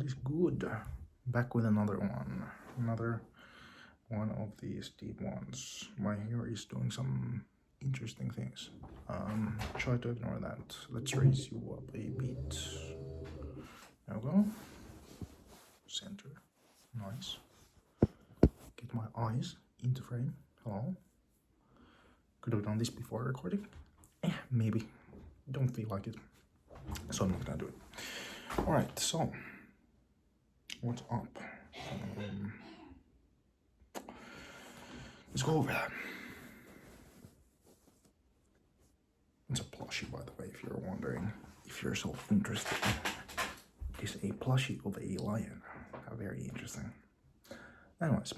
is good. Back with another one. Another one of these deep ones. My hair is doing some interesting things. Try to ignore that. Let's raise you up a bit. There we go. Center. Nice. Get my eyes into frame. Hello. Could have done this before recording. Maybe. Don't feel like it. So I'm not gonna do it. Alright, so what's up? Let's go over that. It's a plushie, by the way, if you're wondering, if you're so interested. It is a plushie of a lion. Very interesting. Anyways,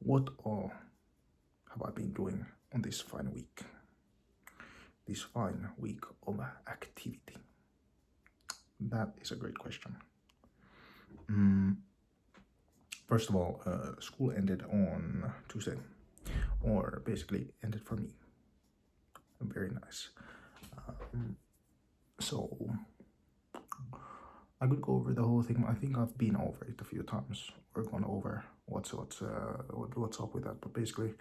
what all have I been doing on this fine week? This fine week of activity? That is a great question. First of all, school ended on Tuesday, or basically ended for me. Very nice. So I could go over the whole thing. I think I've been over it a few times, or gone over what's up with that. But basically,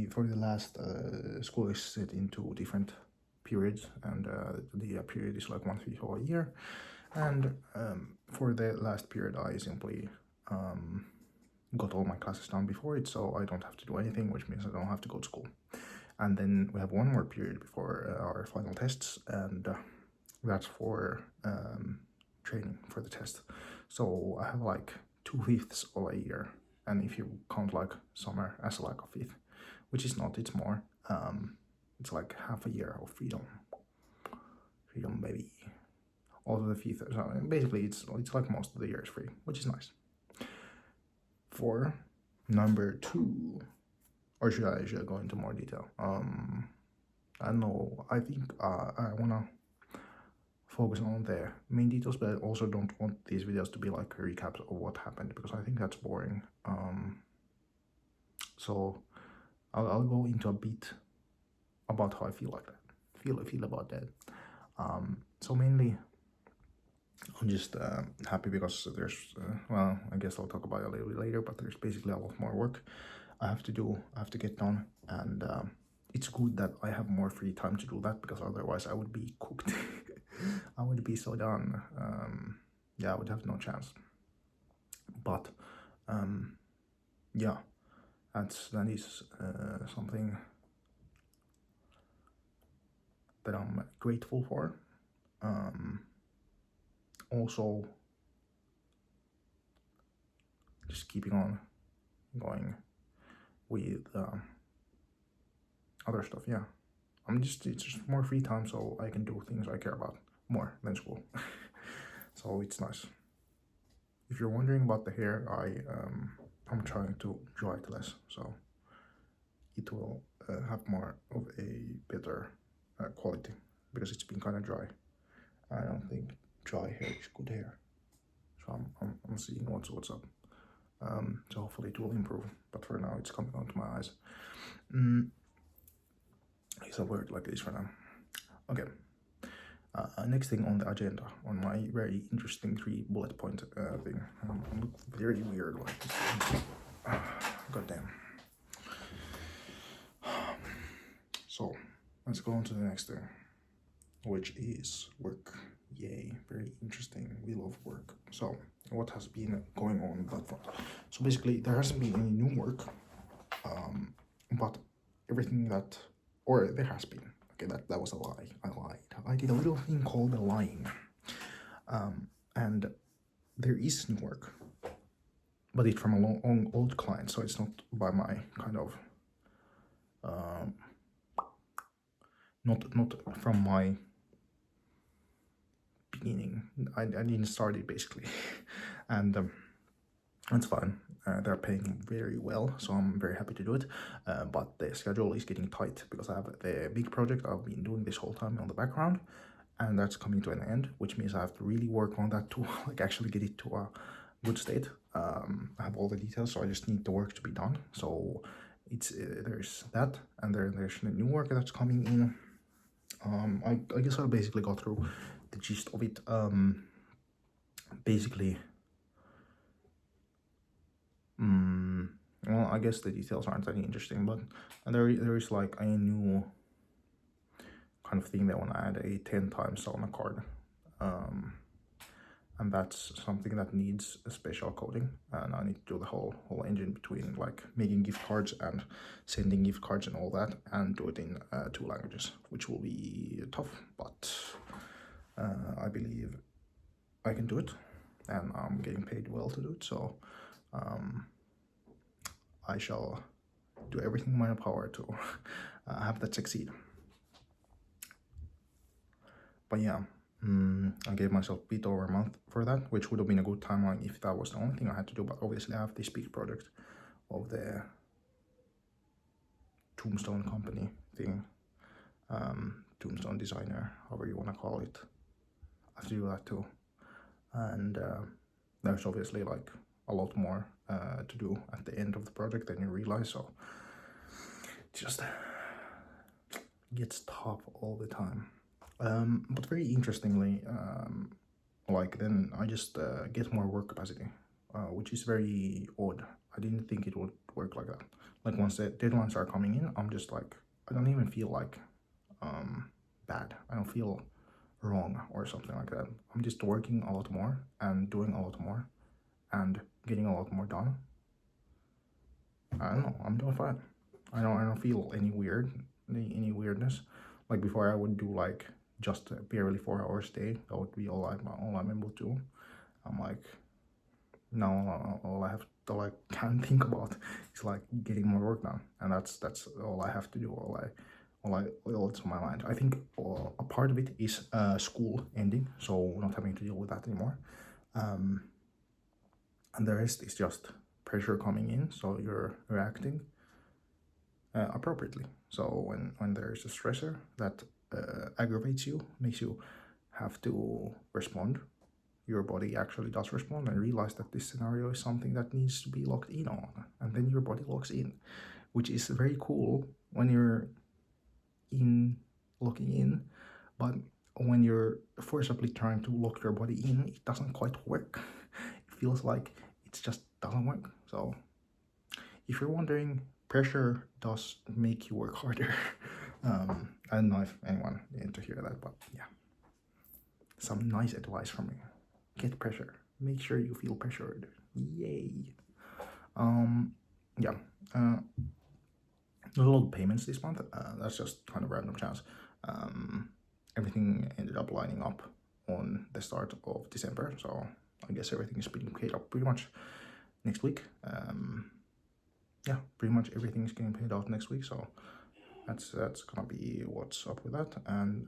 for the last school is set into different periods, and the period is like 1 week or a year. And for the last period, I simply got all my classes done before it, so I don't have to do anything, which means I don't have to go to school. And then we have one more period before our final tests, and that's for training for the test. So I have like 2/5 of a year, and if you count like summer as like a fifth, which is not, it's more. It's like half a year of freedom, baby. Also the fifth, so basically it's like most of the year is free, which is nice. For number 2, or should I go into more detail? I don't know. I think I wanna focus on the main details, but I also don't want these videos to be like recaps of what happened, because I think that's boring. So I'll go into a bit about how I feel like that. Feel about that. So mainly, I'm just happy because there's well, I guess I'll talk about it a little bit later, but there's basically a lot more work I have to do, I have to get done, and it's good that I have more free time to do that, because otherwise I would be cooked. I would be so done. Yeah, I would have no chance. But yeah, that is something that I'm grateful for. Also, just keeping on going with other stuff. Yeah, it's just more free time, so I can do things I care about more than school. So it's nice. If you're wondering about the hair, I'm trying to dry it less, so it will have more of a better quality, because it's been kind of dry. I don't think dry hair is good hair, so I'm seeing what's up. So hopefully it will improve, but for now it's coming onto my eyes. It's a word like this for now. Okay. Next thing on the agenda, on my very interesting 3 bullet point thing. I look very weird like this. God damn. So let's go on to the next thing, which is work. Yay, very interesting. We love work. So what has been going on that front? So basically there hasn't been any new work, but everything that, or there has been. Okay, that was a lie. I lied. I did a little thing called lying. And there is new work, but it's from a long old client, so it's not by my kind of not from my beginning. I didn't start it basically. And it's fine. They're paying very well, so I'm very happy to do it. But the schedule is getting tight, because I have the big project I've been doing this whole time on the background, and that's coming to an end, which means I have to really work on that to like actually get it to a good state. I have all the details, so I just need the work to be done. So it's there's that, and there's the new work that's coming in. I guess I'll basically go through the gist of it. Basically, well, I guess the details aren't that interesting, but there is like a new kind of thing. They want to add a 10 times on a card, and that's something that needs a special coding, and I need to do the whole engine between like making gift cards and sending gift cards and all that, and do it in 2 languages, which will be tough, but I believe I can do it, and I'm getting paid well to do it, so I shall do everything in my power to have that succeed. But yeah, I gave myself a bit over a month for that, which would have been a good timeline if that was the only thing I had to do. But obviously I have this big project of the tombstone company thing, tombstone designer, however you want to call it. I have to do that too. And there's obviously like a lot more to do at the end of the project than you realize, so it just gets tough all the time. But very interestingly, like then I just get more work capacity, which is very odd. I didn't think it would work like that. Like once the deadlines are coming in, I'm just like, I don't even feel like bad. I don't feel wrong or something like that. I'm just working a lot more and doing a lot more and getting a lot more done. I don't know, I'm doing fine. I don't feel any any weirdness. Like before I would do like just barely 4 hours a day. That would be all I'm able to do. I'm like, now all I can think about is like getting more work done, and that's all I have to do. All it's on my mind. I think a part of it is school ending, so not having to deal with that anymore. And the rest is just pressure coming in, so you're reacting appropriately. So when there is a stressor that aggravates you, makes you have to respond, your body actually does respond and realize that this scenario is something that needs to be locked in on, and then your body locks in, which is very cool when you're locking in, but when you're forcibly trying to lock your body in, it doesn't quite work. It feels like it just doesn't work. So if you're wondering, pressure does make you work harder. I don't know if anyone needed to hear that, but yeah, some nice advice from me. Get pressure. Make sure you feel pressured. Yay. Yeah. There's a lot of payments this month. That's just kind of random chance. Everything ended up lining up on the start of December, so I guess everything is being paid up pretty much next week. Yeah, pretty much everything is getting paid out next week, so that's gonna be what's up with that. And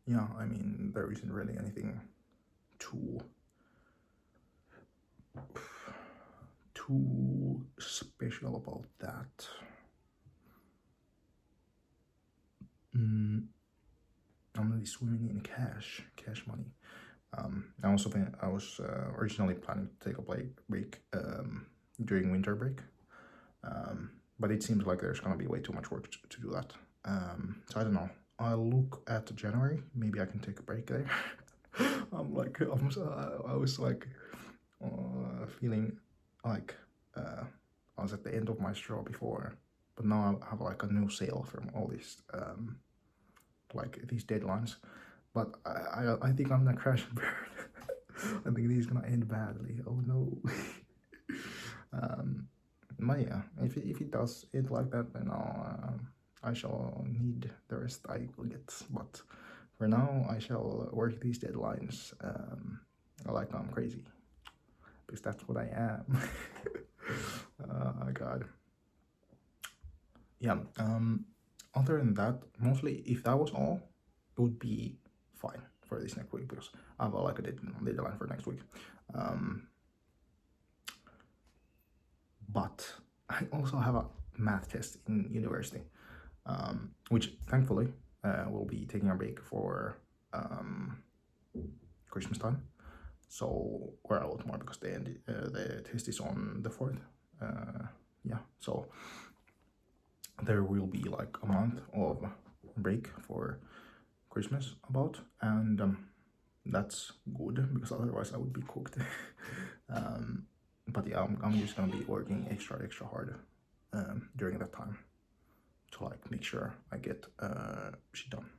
yeah, I mean, there isn't really anything too special about that. I'm gonna be swimming in cash money. I was originally planning to take a break during winter break, but it seems like there's gonna be way too much work to do that. So I don't know. I'll look at January. Maybe I can take a break there. I was like feeling like I was at the end of my straw before, but now I have like a new sale from all these like these deadlines. But I think I'm gonna crash and burn. I think this is gonna end badly. Oh no. But yeah, if it does end like that, then I shall need the rest I will get. But for now, I shall work these deadlines like I'm crazy, because that's what I am. Oh God. Yeah. Other than that, mostly if that was all, it would be fine for this next week, because I have like a deadline for next week. But I also have a math test in university, which thankfully will be taking a break for Christmas time. So, or a lot more, because the test is on the 4th. Yeah, so there will be like a month of break for Christmas about, and that's good because otherwise I would be cooked. But yeah, I'm just gonna be working extra hard during that time to like make sure I get shit done,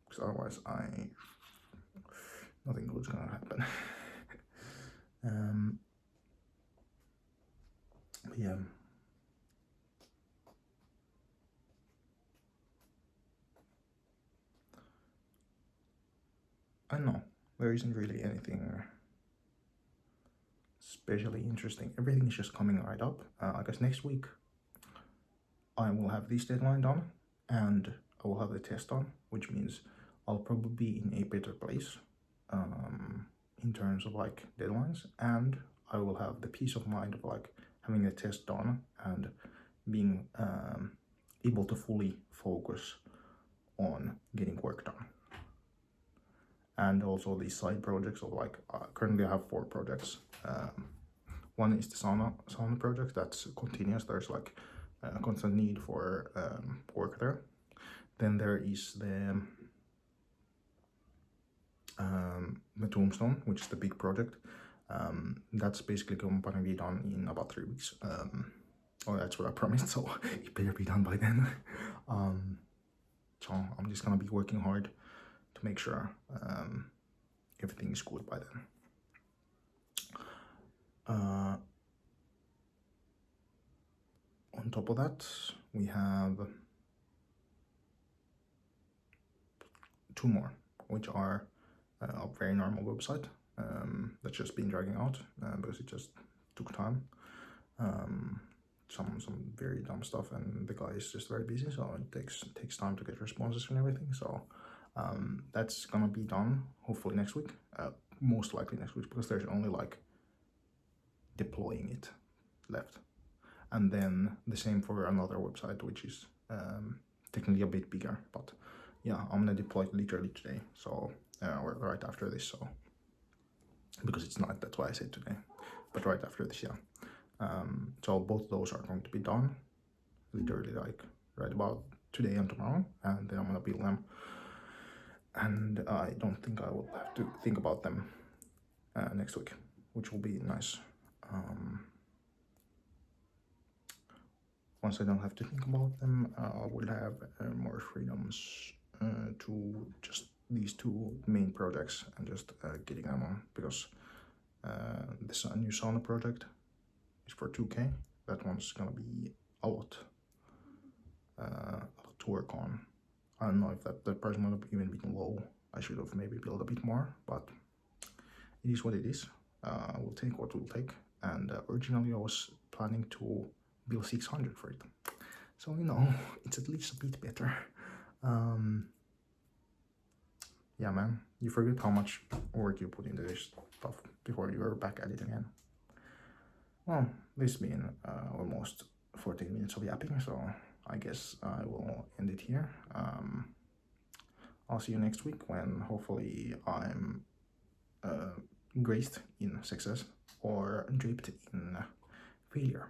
because otherwise nothing good's gonna happen. But yeah. I don't know. There isn't really anything especially interesting. Everything is just coming right up. I guess next week I will have this deadline done and I will have the test done, which means I'll probably be in a better place in terms of like deadlines, and I will have the peace of mind of like having the test done and being able to fully focus on getting work done. And also these side projects of like currently I have 4 projects. One is the sauna project that's continuous. There's like a constant need for work there. Then there is the tombstone, which is the big project. That's basically going to be done in about 3 weeks. Oh, that's what I promised, so it better be done by then. So I'm just gonna be working hard to make sure everything is good by then. On top of that, we have 2 more, which are a very normal website that's just been dragging out because it just took time. Some very dumb stuff, and the guy is just very busy, so it takes time to get responses and everything. So that's gonna be done hopefully next week, most likely next week, because there's only like deploying it left. And then the same for another website, which is technically a bit bigger, but yeah, I'm gonna deploy it literally today, so or right after this, so because it's not, that's why I said today, but right after this, yeah. So both those are going to be done literally like right about today and tomorrow, and then I'm gonna build them, and I don't think I will have to think about them next week, which will be nice. Once I don't have to think about them, I will have more freedoms to just these 2 main projects and just getting them on, because this new sauna project is for 2K. That one's gonna be a lot to work on. I don't know if that price might have even been low. I should have maybe built a bit more, but it is what it is. We'll take what we'll take. And originally I was planning to build 600 for it, so you know, it's at least a bit better. Yeah, man, you forget how much work you put into this stuff before you're back at it again. Well, this has been almost 14 minutes of yapping, so I guess I will end it here. I'll see you next week when hopefully I'm graced in success or draped in failure,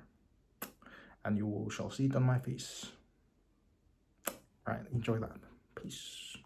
and you shall see it on my face. Right, enjoy that. Peace.